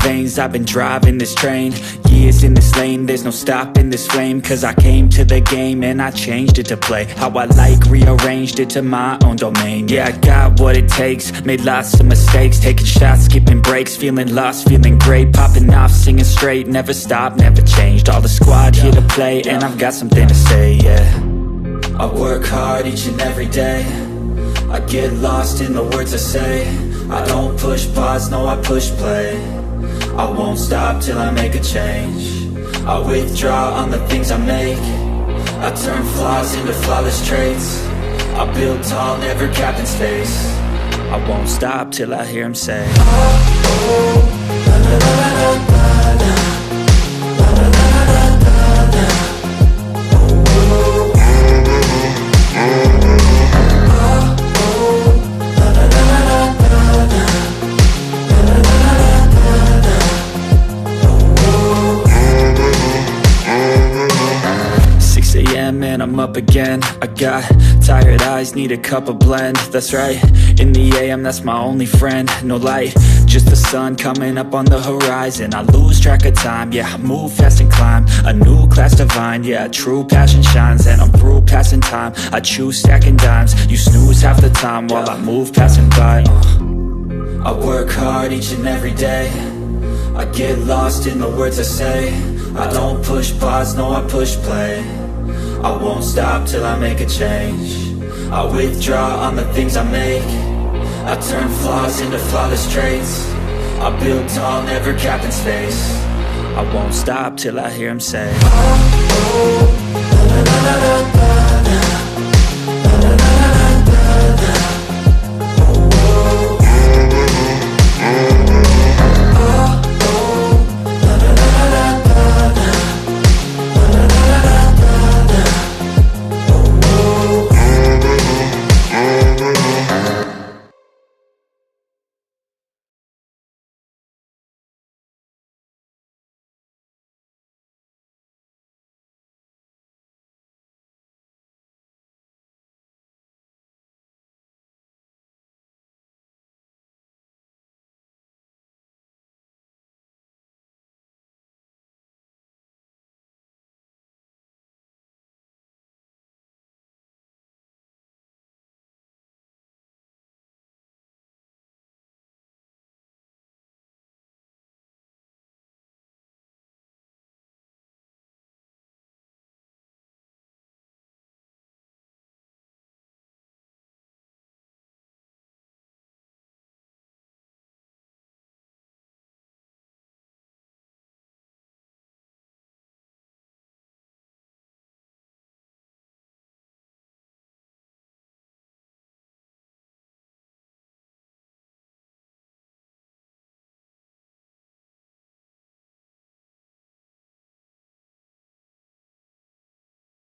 veins, I've been driving this train. Years in this lane, there's no stopping this flame. Cause I came to the game and I changed it to play how I like, rearranged it to my own domain. Yeah, I got what it takes, made lots of mistakes, taking shots, skipping breaks, feeling lost, feeling great, popping off, singing straight, never stopped, never changed. All the squad here to play, and I've got something to say, yeah. I work hard each and every day, I get lost in the words I say. I don't push pause, no, I push play. I won't stop till I make a change. I withdraw on the things I make. I turn flaws into flawless traits. I build tall, never capped in space. I won't stop till I hear him say, oh, oh, la, la, la, la, la, la. And I'm up again. I got tired eyes, need a cup of blend. That's right, in the AM, that's my only friend. No light, just the sun coming up on the horizon. I lose track of time, yeah, I move fast and climb a new class divine, yeah, true passion shines. And I'm through passing time, I choose stacking dimes. You snooze half the time while I move passing by. I work hard each and every day, I get lost in the words I say. I don't push pause, no, I push play. I won't stop till I make a change. I withdraw on the things I make. I turn flaws into flawless traits. I build tall, never capped in space. I won't stop till I hear him say, oh, oh, la, la, la, la, la.